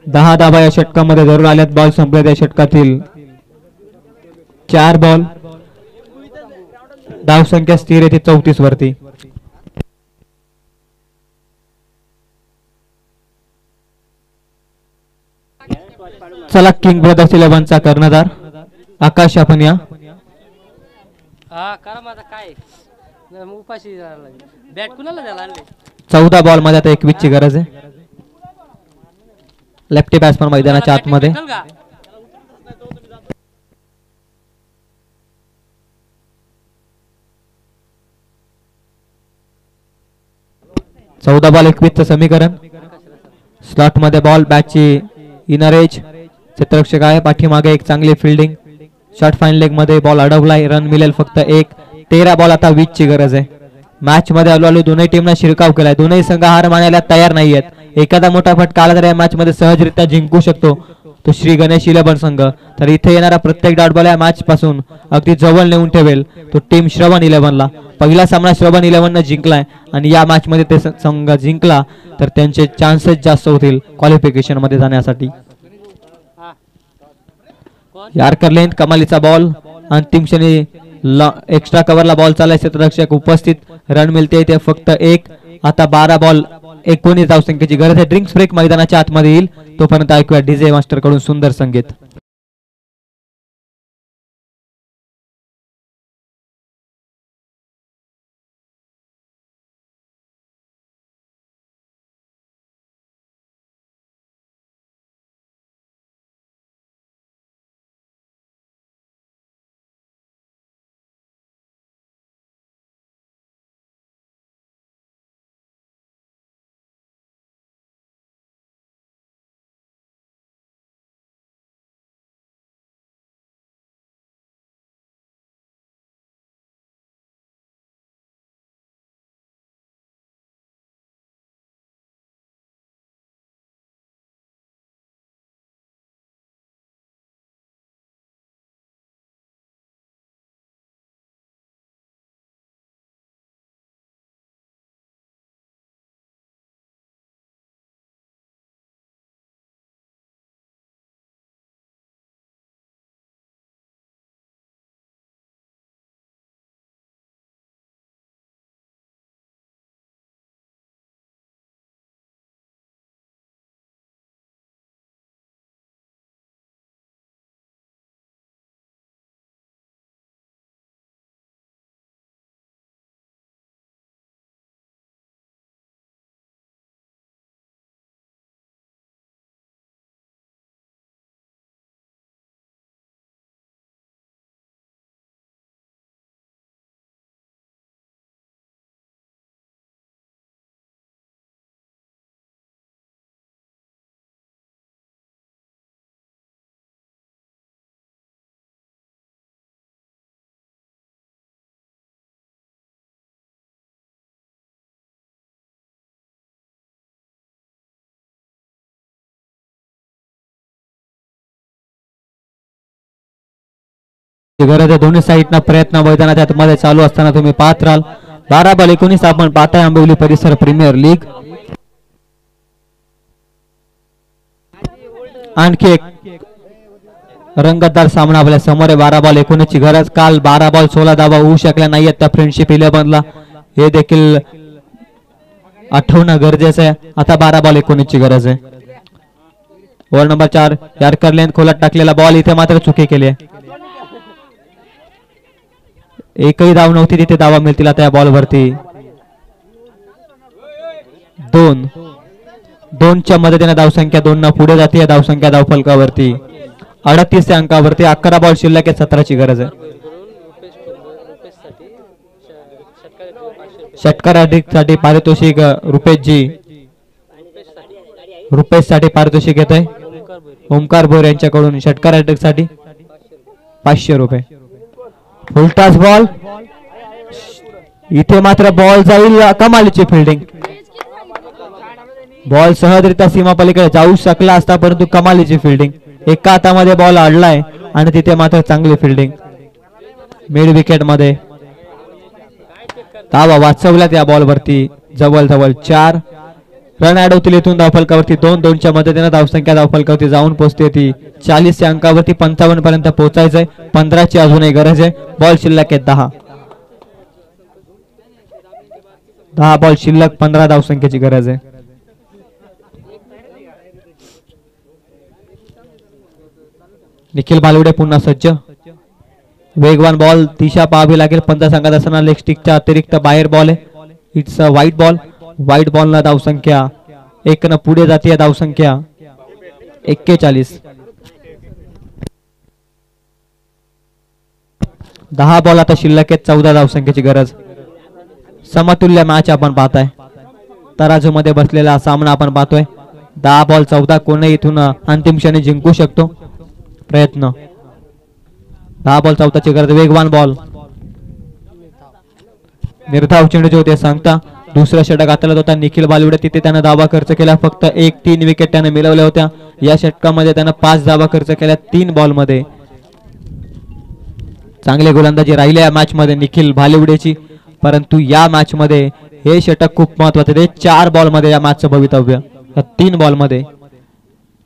10 धावा या षटकामध्ये जरूर आल्यात. बॉल संपले या षटकातील 4 बॉल. धावसंख्या स्थिर येते 34 वरती. चला किंग ब्रदर्स 11 चा कर्णधार आकाश आपण या. करा माझा काय उपाशी बॅट कुणाला द्यायला आणले. 14 बॉल मध्ये आता 21 ची गरज आहे. लेफ्टी बॅट्समन मैदानाच्या आतमध्ये. 14 बॉल 21 चं समीकरण. स्लॉट मध्ये बॉल. बॅटची इनर एज. क्षेत्ररक्षक आहे पाठीमागे. एक चांगली फिल्डिंग. शॉर्ट फाईन लेग मध्ये बॉल अडवलाय. रन मिळेल फक्त 1. 13 बॉल आता 20 ची गरज आहे. मॅच मध्ये आलो दोन्ही टीमना शिरकाव केलाय. दोन्ही संघ हार मानायला तयार नाहीयेत. एखादा मोठा फटका आला तर या मॅच मध्ये सहजरित्या जिंकू शकतो तो श्री गणेश 11 संघ. तर इथे येणारा प्रत्येक डॉट बॉल या मॅच पासून अगदी जवळ नेऊन ठेवेल तो टीम श्रवण 11 ला. पहिला सामना श्रवण 11 न जिंकलाय आणि या मॅच मध्ये ते संघ जिंकला तर त्यांचे चान्सेस जास्त होतील क्वालिफिकेशन मध्ये जाण्यासाठी. यार्कर लेंथ कमालीचा बॉल. अंतिम क्षणी एक्स्ट्रा कव्हरला बॉल चालला. क्षेत्ररक्षक उपस्थित. रन मिळते ते फक्त 1. आता 12 बॉल 19 धावसंख्येची गरज आहे. ड्रिंक्स ब्रेक मैदानाच्या आतमध्ये येईल तोपर्यंत ऐकूया डीजे मास्टर कडून सुंदर संगीत. गरज आहे. दोन्ही साईडना प्रयत्न मैदानाच्या आतमध्ये चालू असताना तुम्ही पाहत राहाल. 12 बॉल 19 आपण पाहताय आंबिवली परिसर प्रीमियर लीग. आणखी एक रंगतदार सामना आपल्या समोर आहे. 12 बॉल 19 ची गरज. काल 12 बॉल 16 धावा होऊ शकल्या नाहीयेत त्या फ्रेंडशिप 11 ला. हे देखील आठवणं गरजेचं आहे. आता 12 बॉल 19 ची गरज आहे. ओव्हर नंबर 4 यार्कर लेंथ खोलात टाकलेला बॉल. इथे मात्र चुकी केली आहे. एकही धाव नव्हती तिथे धावा मिळतील आता या बॉल वरती. 2च्या मदतीने धावसंख्या 2 न पुढे जाते या धावसंख्या धावफलकावरती 38 अंकावरती. 11 बॉल शिल्लक आहे. 17 ची गरज आहे. षटकार साठी पारितोषिक रुपेश साठी पारितोषिक येत आहे ओमकार भोर यांच्याकडून. षटकार साठी 500 रुपये. Full toss ball. इथे मात्र बॉल जाईल. कमालीची फिल्डिंग. बॉल सहजरित्या सीमा पलीकडे जाऊ शकला असता परंतु कमालीची फिल्डिंग. एका हातामध्ये बॉल अडलाय आणि तिथे मात्र चांगली फिल्डिंग. मिड विकेट मध्ये धावा वाचवल्यात या बॉल वरती. जवळ 4 रन ऍड होतील इथून धावफलकावरती. 2-2च्या मदतीने धावसंख्या धावफलकावरती जाऊन पोहोचते ती 40 या अंकावरती. 55 पर्यंत पोहोचायचंय. 15 ची अजूनही गरज आहे. बॉल शिल्लक आहे 10 बॉल शिल्लक 15 धावसंख्येची गरज आहे. निखिल बालवडे पुन्हा सज्ज. वेगवान बॉल. दिशा पाहावी लागेल. पंच संघात असताना लेग स्टिकच्या अतिरिक्त बाहेर बॉल आहे. It's a white ball. White ball ना धावसंख्या 1 न पुढे जाते. धावसंख्या 41. 10 बॉल आता शिल्लक आहेत. 14 धावसंख्येची गरज. समतुल्य मॅच आपण पाहताय. तराजू मध्ये बसलेला सामना आपण पाहतोय. 10 बॉल 14 कोणीही इथून अंतिम क्षणी जिंकू शकतो. प्रयत्न. 10 बॉल 14 ची गरज. वेगवान बॉल. निर्धाव चेंडू जे होते सांगता दुसरा षटक हाताळत होता निखिल बालवडे. तिथे त्यानं धावा खर्च केला फक्त 3 विकेट त्याने मिळवल्या होत्या. या षटकामध्ये त्यानं 5 धावा खर्च केल्या 3 बॉलमध्ये. चांगले गोलंदाजी राहिले या मॅच मध्ये निखिल भालेवडेची. परंतु या मॅच मध्ये हे षटक खूप महत्वाचे आहे. 4 बॉल मध्ये या मॅचचं भवितव्य, या 3 बॉल मध्ये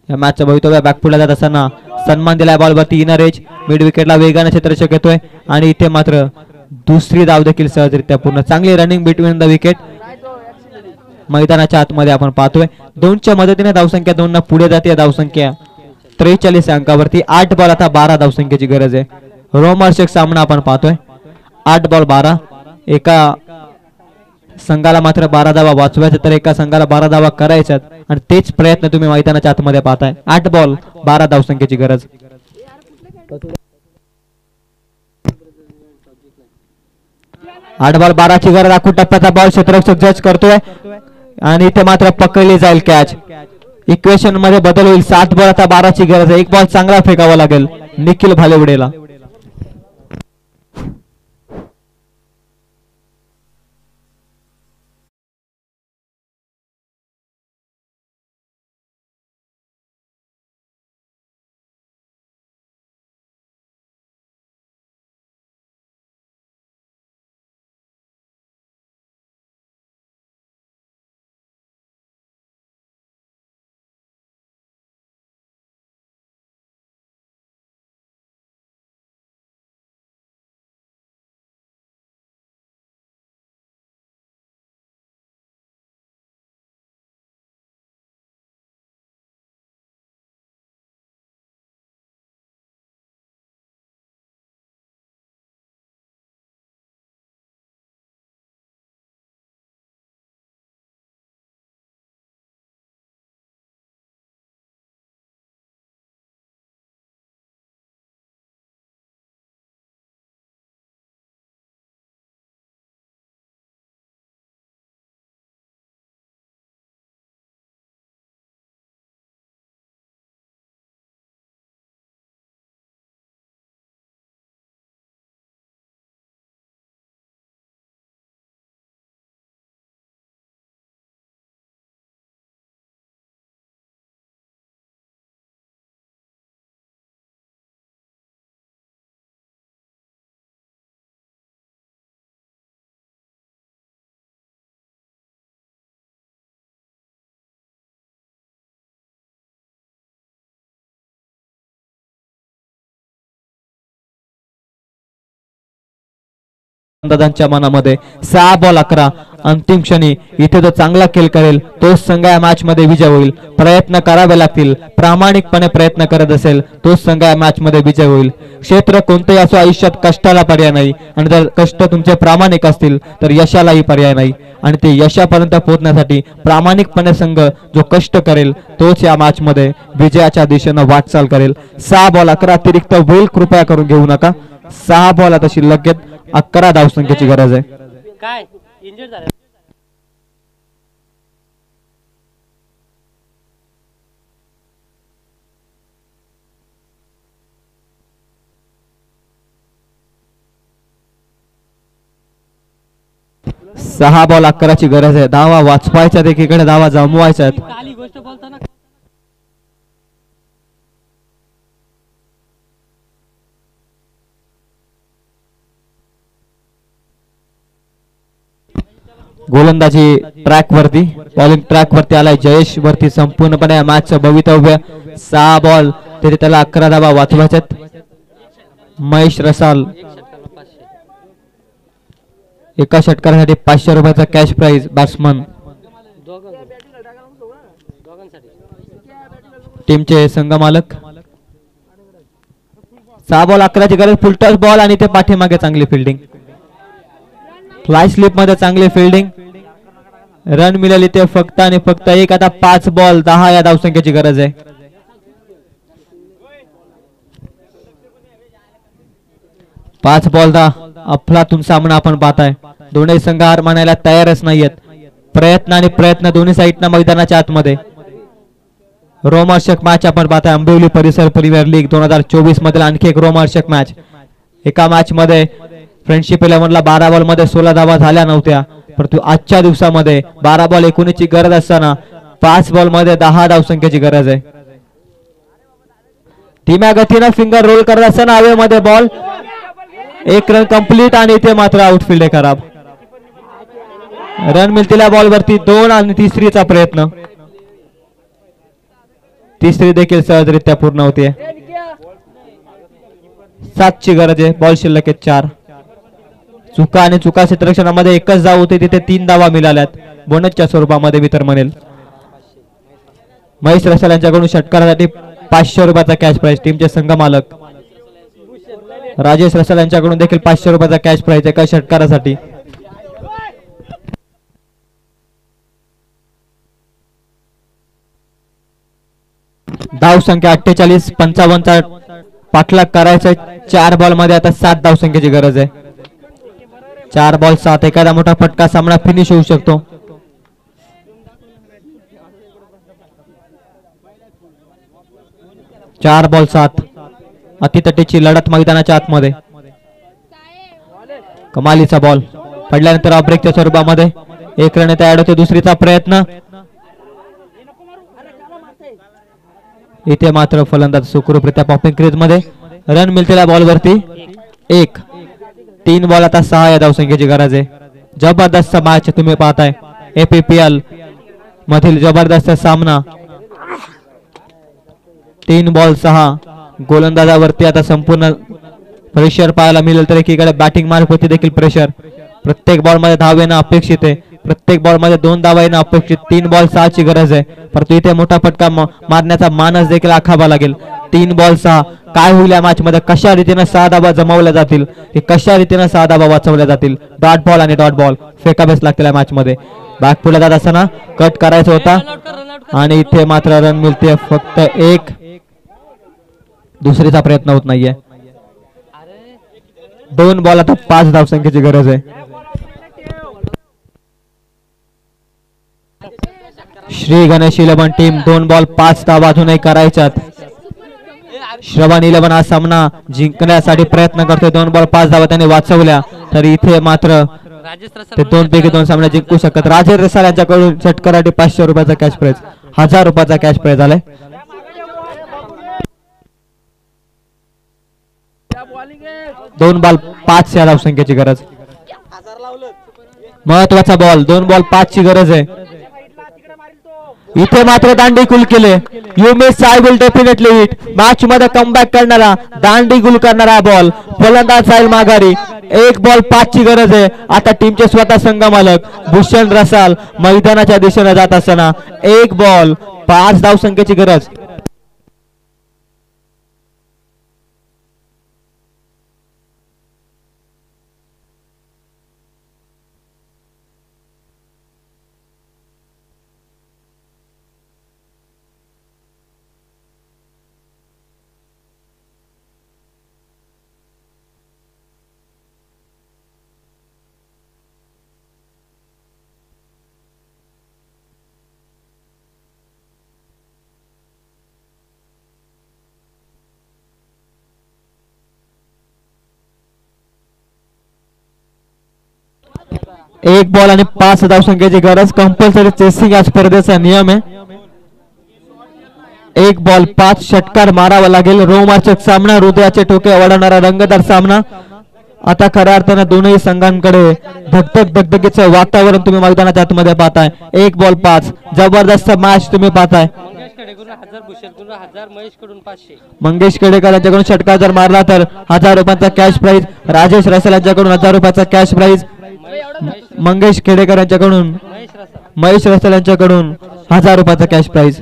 या मॅचचं भवितव्य. बॅकफुटला जात असताना सन्मान दिलाय बॉलवरती इनर एज. मिड विकेटला वेगाने क्षेत्ररक्षक येतोय आणि इथे मात्र दुसरी धाव देखील सहजरित्या पूर्ण. चांगली रनिंग बिटवीन द विकेट मैदानाच्या आतमध्ये आपण पाहतोय. 2च्या मदतीने धावसंख्या 2 पुढे जाते. धावसंख्या 43 अंकावरती. 8 बॉल आता 12 धावसंख्येची गरज आहे. रोमहर्षक सामना आपण पाहतोय. 8 बॉल 12. एका संघाला मात्र 12 धावा वाचवायच्या तर एका संघाला 12 धावा करायच्यात आणि तेच प्रयत्न तुम्ही मैदानाच्या आतमध्ये पाहताय. 8 बॉल 12 धावसंख्येची गरज. 8 बॉल 12 ची गरज. आखूड टप्प्याचा बॉल क्षेत्ररक्षक जज करतोय आणि इथे मात्र पकडली जाईल कॅच. इक्वेशन मध्ये बदल होईल. 7 बॉल आता 12 ची गरज आहे. 1 बॉल चांगला फेकावा लागेल निखिल भालेवडेला. दादांच्या मनामध्ये 6 बॉल 11 अंतिम क्षणी इथे जो चांगला खेळ करेल तोच संघ या मॅच मध्ये विजय होईल. प्रयत्न करावे लागतील. प्रामाणिकपणे प्रयत्न करत असेल तोच संघ या मॅच मध्ये विजय होईल. क्षेत्र कोणतेही असो आयुष्यात कष्टाला पर्याय नाही आणि जर कष्ट तुमचे प्रामाणिक असतील तर यशालाही पर्याय नाही आणि ते यशापर्यंत पोहोचण्यासाठी प्रामाणिकपणे संघ जो कष्ट करेल तोच या मॅच मध्ये विजयाच्या दिशेने वाटचाल करेल. 6 बॉल 11 अतिरिक्त वेळ कृपया करून घेऊ नका. 6 बॉल आता शिल्लक आहेत. 11 धावसंख्येची गरज आहे. काय इंजर्ड झालं. सहा बॉल 11ची गरज आहे. धावा वाचवायच्या एकीकडे धावा जमवायच्या. काली गोष्ट बोलताना गोलंदाजी ट्रॅक वरती, बॉलिंग ट्रॅक वरती आलाय जयेश वरती संपूर्णपणे मॅचचं भवितव्य. 6 बॉल तरी त्याला 11 धावा वाचवायच्यात. महेश रसाल एका षटकारासाठी 500 रुपयाचा कॅश प्राइज बॅट्समन टीमचे संघ मालक. 6 बॉल 11ची गरज. फुलटॉस बॉल आणि ते पाठीमागे चांगली फिल्डिंग. फ्लाय स्लिप मध्ये चांगली फिल्डिंग. रन मिळाली ते फक्त आणि फक्त 1. आता 5 बॉल 10 या धावसंख्येची गरज आहे. 5 बॉल 10 अफलातून सामना आपण पाहताय. दोन्ही संघ हार मानायला तयारच नाहीयेत. प्रयत्न आणि प्रयत्न दोन्ही साईडनं मैदानाच्या आतमध्ये. रोमहर्षक मॅच आपण पाहताय. आंबिवली परिसर प्रीमियर लीग 2024 मधील आणखी एक रोमहर्षक मॅच. एका मॅच मध्ये फ्रेंडशिप 11 ला 12 बॉल मध्ये 16 धावा झाल्या नव्हत्या, परंतु आजच्या दिवसामध्ये 12 बॉल 19 ची गरज असताना 5 बॉल मध्ये 10 धावसंख्येची गरज आहे. धीम्या गतीनं फिंगर रोल करत असताना हवेमध्ये बॉल, 1 रन कंप्लीट आणि इथे मात्र आउटफील्ड आहे खराब. रन मिळतील या बॉल वरती 2 आणि तिसरीचा प्रयत्न, तिसरी देखील सहजरित्या पूर्ण होते. 7 ची गरज आहे, बॉल शिल्लक आहे 4. चुका आणि चुका क्षेत्ररक्षणामध्ये एकच धाव होती, तिथे 3 धावा मिळाल्यात बोनसच्या स्वरूपामध्ये मी तर म्हणेल. महेश रसाल यांच्याकडून षटकारासाठी 500 रुपयाचा कॅश प्राइज. टीमचे संघ मालक राजेश रसाल यांच्याकडून देखील 500 रुपयाचा कॅश प्राइज एका षटकारासाठी. धाव संख्या 48, 55चा पाठलाग करायचा. 4 बॉल मध्ये आता 7 धाव संख्येची गरज आहे. 4 बॉल 7, एखादा मोठा फटका सामना फिनिश होऊ शकतो. चार बॉल 7, अतितटीची लढत मैदानाच्या आतमध्ये. कमालीचा बॉल पडल्यानंतर ब्रेकच्या स्वरूपामध्ये 1 रन ऍड होते. दुसरीचा प्रयत्न, इथे मात्र फलंदाज सुखरूपरित्या पॉपिंग क्रीज मध्ये. रन मिळतेल्या बॉल वरती 1. 3 बॉल आता 6 या धावसंख्येची गरज आहे. जबरदस्त मॅच तुम्ही पाहताय, APPL मधील जबरदस्त सामना. 3 बॉल 6, गोलंदाजावरती आता संपूर्ण प्रेशर पाहायला मिळेल. तर एकीकडे बॅटिंग मार्फत देखील प्रेशर. प्रत्येक बॉल मध्ये धाव येणं अपेक्षित आहे, प्रत्येक बॉल मध्ये 2 धावा येणं अपेक्षित. 3 बॉल 6 ची गरज आहे, परंतु इथे मोठा फटका मारण्याचा मानस देखील आखावा लागेल. 3 बॉल 6, काय होईल या मॅच मध्ये? कशा रीतीने 6 धावा जमवल्या जातील, की कशा रीतीने 6 धावा वाचवल्या जातील? डॉट बॉल आणि डॉट बॉल फेकाबेस लागतील या मॅच मध्ये. बॅक पुढे जात असताना कट करायचा होता आणि इथे मात्र रन मिळते फक्त 1. दुसरीचा प्रयत्न होत नाहीये. 2 बॉल आता 5 धावसंख्येची गरज आहे. श्री गणेश 11 टीम 2 बॉल 5 धावा अजूनही करायच्यात. श्रवण 11 हा सामना जिंकण्यासाठी प्रयत्न करतोय. 2 बॉल 5 धावा त्यांनी वाचवल्या, तर इथे मात्र ते 2 पैकी 2 सामने जिंकू शकतात. राजेश रसाल यांच्याकडून षटकारासाठी 500 रुपयाचा कॅश प्राइज, 1000 रुपयाचा कॅश प्राइज आलाय. 2 बॉल 5 या धावसंख्येची गरज. महत्वाचा बॉल, 2 बॉल 5 ची गरज आहे. इथे मात्र दांडी गुल केले. You miss I will definitely hit. Match मध्ये कमबॅक करणारा, दांडी गुल करणारा बॉल. फलंदाज साईल माघारी. 1 बॉल 5 ची गरज आहे. आता टीमचे स्वतः संघ मालक भूषण रसाल मैदानाच्या दिशेने जात असताना 1 बॉल 5 धावसंख्येची गरज. एक बॉल आणि 5 धावसंख्येची गरज. कंपल्सरी चेसिंग या स्पर्धेचा नियम आहे. 1 बॉल 5 षटकार मारावा लागेल. रोमांचक सामना, हृदयाचे ठोके वाढवणारा रंगतदार सामना. आता खऱ्या अर्थाने दोन्ही संघांकडे धगधगीचं वातावरण तुम्ही मैदानाच्या आतमध्ये पाहताय. 1 बॉल 5 जबरदस्त मॅच तुम्ही पाहताय. मंगेश खेडेकर यांच्याकडून षटकार जर मारला तर 1000 रुपयाचा कॅश प्राइज. राजेश रसाल यांच्याकडून 1000 रुपयाचा कॅश प्राइज. मंगेश खेडेकर यांच्याकडून, महेश रसाल यांच्याकडून 1000 रुपयाचा कॅश प्राइज.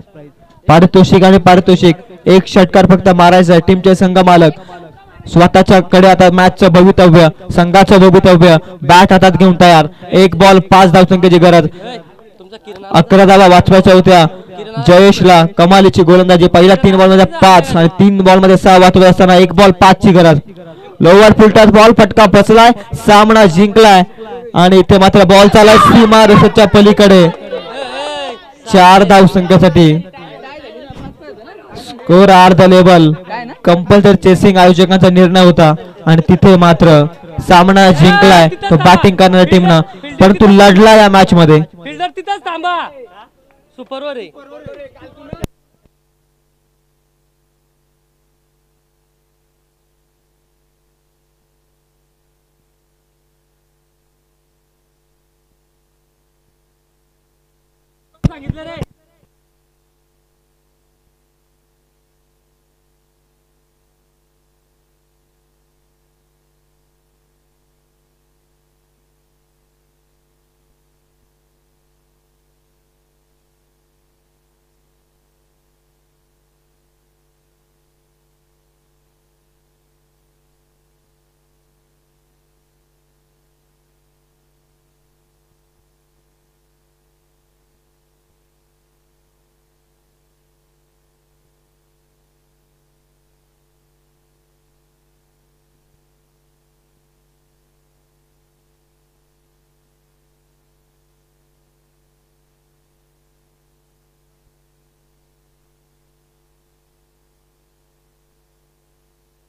पारितोषिक आणि पारितोषिक. 1 षटकार फक्त मारायचा आहे. टीमचे संघ मालक स्वतःच्या कडे आता मॅचचं भवितव्य, संघाचं भवितव्य बॅट हातात घेऊन तयार. 1 बॉल 5 धावसंख्येची गरज. 11 धावा वाचवायच्या होत्या जयेशला. कमालीची गोलंदाजी. पहिल्या 3 बॉल मध्ये 5 आणि 3 बॉल मध्ये 6 वाचवत असताना 1 बॉल 5 ची गरज. लोअर फुलटॉस बॉल, फटका बसलाय, सामना जिंकलाय आणि इथे मात्र बॉल चालाय सीमा रेषेच्या पलीकडे. 4 धावसंख्येसाठी score are the label. Compulsory chasing आयोजकांचा निर्णय होता आणि तिथे मात्र सामना जिंकलाय तो बॅटिंग करणाऱ्या टीमनं, परंतु लढला या मॅच मध्ये. फिल्डर तिथंच थांबा. सुपरवर आहे.